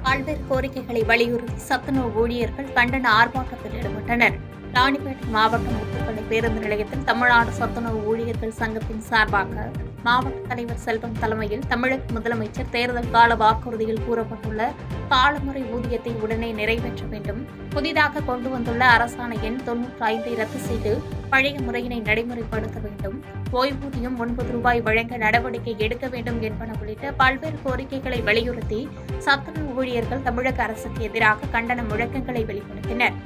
பல்வேறு கோரிக்கைகளை வலியுறுத்தி சத்துணவு ஊழியர்கள் கண்டன ஆர்ப்பாட்டத்தில் ஈடுபட்டனர். ராணிப்பேட்டை மாவட்டம் முத்துப்பள்ளி பேருந்து நிலையத்தில் தமிழ்நாடு சத்துணவு ஊழியர்கள் சங்கத்தின் சார்பாக மாவட்ட தலைவர் செல்வம் தலைமையில் தமிழக முதலமைச்சர் தேர்தல் கால வாக்குறுதியில் கூறப்பட்டுள்ள காலமுறை ஊதியத்தை உடனே நிறைவேற்ற வேண்டும், புதிதாக கொண்டு வந்துள்ள அரசாணை எண் 95 ரத்து செய்து பழைய முறையினை நடைமுறைப்படுத்த வேண்டும், ஓய்வூதியம் 9 ரூபாய் வழங்க நடவடிக்கை எடுக்க வேண்டும் என்பன உள்ளிட்ட பல்வேறு கோரிக்கைகளை வலியுறுத்தி சத்துணவு ஊழியர்கள் தமிழக அரசுக்கு எதிராக கண்டன முழக்கங்களை வெளிப்படுத்தினர்.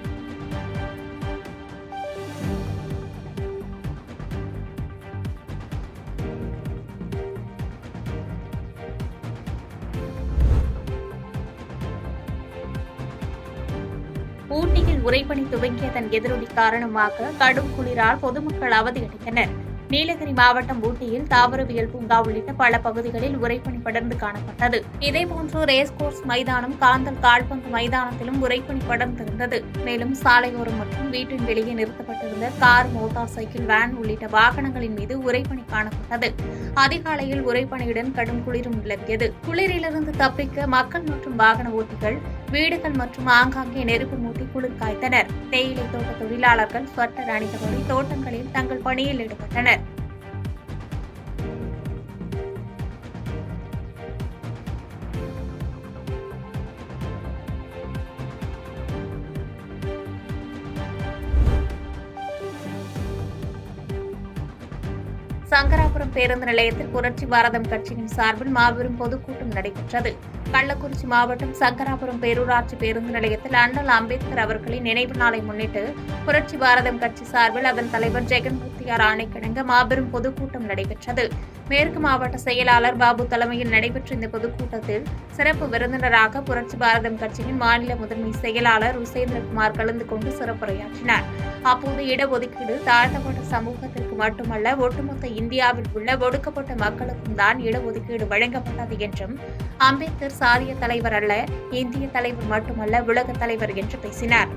ஊட்டியில் உறைபனி துவங்கியதன் எதிரொலி காரணமாக கடும் குளிரால் பொதுமக்கள் அவதியடைந்தனர். நீலகிரி மாவட்டம் ஊட்டியில் தாவரவியல் பூங்கா உள்ளிட்ட பல பகுதிகளில் உறைபனி படர்ந்து காணப்பட்டது. இதேபோன்று ரேஸ்கோர்ஸ் மைதானம், காந்தல் கால்பந்து மைதானத்திலும் உறைபனி படர்ந்திருந்தது. மேலும் சாலையோரம் மற்றும் வீட்டின் வெளியே நிறுத்தப்பட்டிருந்த கார், மோட்டார் சைக்கிள், வேன் உள்ளிட்ட வாகனங்களின் மீது உறைபனி காணப்பட்டது. அதிகாலையில் உறைபனியுடன் கடும் குளிரும் நிலவியது. குளிரிலிருந்து தப்பிக்க மக்கள் மற்றும் வாகன ஓட்டிகள் வீடுகள் மற்றும் ஆங்காங்கே நெருப்பு மூட்டி குளிர் காய்த்தனர். தேயிலை தோட்ட தொழிலாளர்கள் ஸ்வெட்டர் அணிந்தபடி தோட்டங்களில் தங்கள் பணியில் ஈடுபட்டனர். சங்கராபுரம் பேருந்து நிலையத்தில் புரட்சி பாரதம் கட்சியின் சார்பில் மாபெரும் பொதுக்கூட்டம் நடைபெற்றது. கள்ளக்குறிச்சி மாவட்டம் சங்கராபுரம் பேரூராட்சி பேருந்து நிலையத்தில் அண்ணல் அம்பேத்கர் அவர்களின் நினைவு நாளை முன்னிட்டு புரட்சி பாரதம் கட்சி சார்பில் அதன் தலைவர் ஜெகன்மூர்த்தியார் ஆணைக்கிணங்க மாபெரும் பொதுக்கூட்டம் நடைபெற்றது. மேற்கு மாவட்ட செயலாளர் பாபு தலைமையில் நடைபெற்ற இந்த பொதுக்கூட்டத்தில் சிறப்பு விருந்தினராக புரட்சி பாரதம் கட்சியின் மாநில முதன்மை செயலாளர் உசேந்திரகுமார் கலந்து கொண்டு சிறப்புரையாற்றினார். அப்போது இடஒதுக்கீடு தாழ்த்தப்பட்ட சமூகத்திற்கு மட்டுமல்ல, ஒட்டுமொத்த இந்தியாவில் உள்ள ஒடுக்கப்பட்ட மக்களுக்கும் தான் இடஒதுக்கீடு வழங்கப்பட்டது என்றும், அம்பேத்கர் சாதிய தலைவர் அல்ல, இந்திய தலைவர் மட்டுமல்ல, உலக தலைவர் என்று பேசினார்.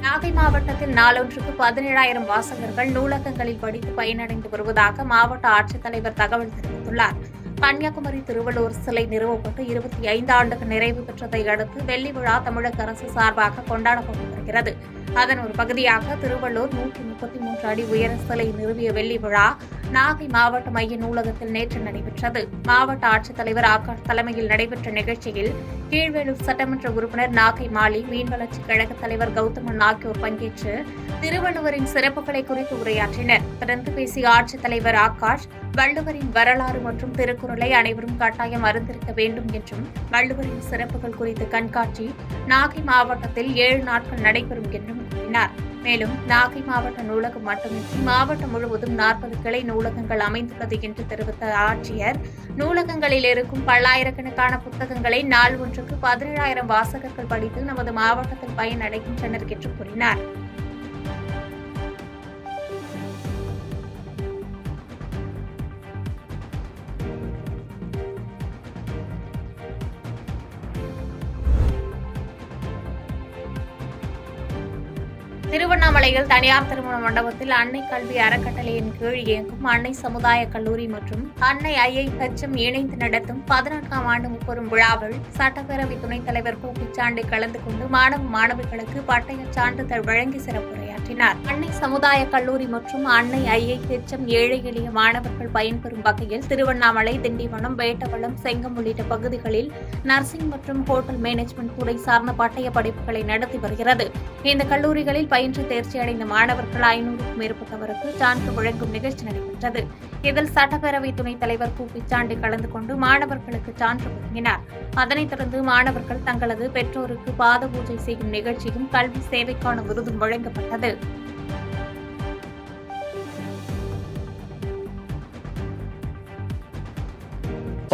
நாகை மாவட்டத்தில் நாளொன்றுக்கு 17,000 வாசகர்கள் நூலகங்களில் படித்து பயனடைந்து வருவதாக மாவட்ட ஆட்சித்தலைவர் தகவல் தெரிவித்துள்ளார். கன்னியாகுமரி திருவள்ளுவர் சிலை நிறுவப்பட்டு 25 ஆண்டுகள் நிறைவு பெற்றதை அடுத்து வெள்ளி விழா தமிழக அரசு சார்பாக கொண்டாடப்பட்டு வருகிறது. அதன் ஒரு பகுதியாக திருவள்ளூர் 133 அடி உயர சிலை நிறுவிய வெள்ளி விழா நாகை மாவட்ட மைய நூலகத்தில் நேற்று நடைபெற்றது. மாவட்ட ஆட்சித்தலைவர் ஆகாஷ் தலைமையில் நடைபெற்ற நிகழ்ச்சியில் கீழ்வேலூர் சட்டமன்ற உறுப்பினர் நாகை மாலி, மீன்வளர்ச்சி கழக தலைவர் கௌதமன் ஆகியோர் பங்கேற்று திருவள்ளுவரின் சிறப்புகளை குறித்து உரையாற்றினர். தொடர்ந்து பேசிய ஆட்சித்தலைவர் ஆகாஷ், வள்ளுவரின் வரலாறு மற்றும் திருக்குறளை அனைவரும் கட்டாயம் அறிந்திருக்க வேண்டும் என்றும், வள்ளுவரின் சிறப்புகள் குறித்த கண்காட்சி நாகை மாவட்டத்தில் 7 நாட்கள் நடைபெறும் என்றும் கூறினார். மேலும் நாகை மாவட்ட நூலகம் மட்டுமின்றி மாவட்டம் முழுவதும் 40 கிளை நூலகங்கள் அமைந்துள்ளது என்று தெரிவித்த ஆட்சியர், நூலகங்களில் இருக்கும் பல்லாயிரக்கணக்கான புத்தகங்களை நாள் ஒன்றுக்கு 17,000 வாசகர்கள் படித்து நமது மாவட்டத்தில் பயனடைகின்றனர் என்று கூறினார். திருவண்ணாமலையில் தனியார் திருமண மண்டபத்தில் அன்னை கல்வி அறக்கட்டளையின் கீழ் இயங்கும் அன்னை சமுதாய கல்லூரி மற்றும் அன்னை IIHM இணைந்து நடத்தும் 14ஆம் ஆண்டு முப்பெரும் விழாவில் சட்டப்பேரவை துணைத் தலைவர் கு. பிச்சாண்டி கலந்து கொண்டு மாணவ மாணவிகளுக்கு பட்டய சான்றிதழ் வழங்கி சிறப்புரையாற்றினார். அன்னை சமுதாய கல்லூரி மற்றும் அன்னை IIHM ஏழை எளிய மாணவர்கள் பயன்பெறும் வகையில் திருவண்ணாமலை, திண்டிவனம், வேட்டவளம், செங்கம் உள்ளிட்ட பகுதிகளில் நர்சிங் மற்றும் ஹோட்டல் மேனேஜ்மெண்ட் துறை சார்ந்த பட்டய படிப்புகளை நடத்தி வருகிறது. இந்த கல்லூரிகளில் பயின்று தேர்ச்சி அடைந்த மாணவர்கள் 500க்கும் மேற்பட்டவருக்கு சான்று வழங்கும் நிகழ்ச்சி நடைபெற்றது. இதில் சட்டப்பேரவை துணைத் தலைவர் கு. பிச்சாண்டி கலந்து கொண்டு மாணவர்களுக்கு சான்று வழங்கினார். அதனைத் தொடர்ந்து மாணவர்கள் தங்களது பெற்றோருக்கு பாத பூஜை செய்யும் நிகழ்ச்சியும் கல்வி சேவைக்கான விருதும் வழங்கப்பட்டது.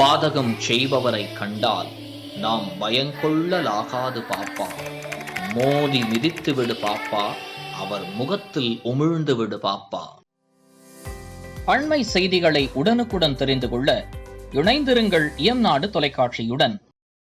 பாதகம் செய்பவரை கண்டால் நாம் பயங்கொள்ளலாகாது பாப்பா, மோதி மிதித்து விடு பாப்பா, அவர் முகத்தில் உமிழ்ந்து விடு பாப்பா. அண்மை செய்திகளை உடனுக்குடன் தெரிந்து கொள்ள இணைந்திருங்கள் இயம்நாடு தொலைக்காட்சியுடன்.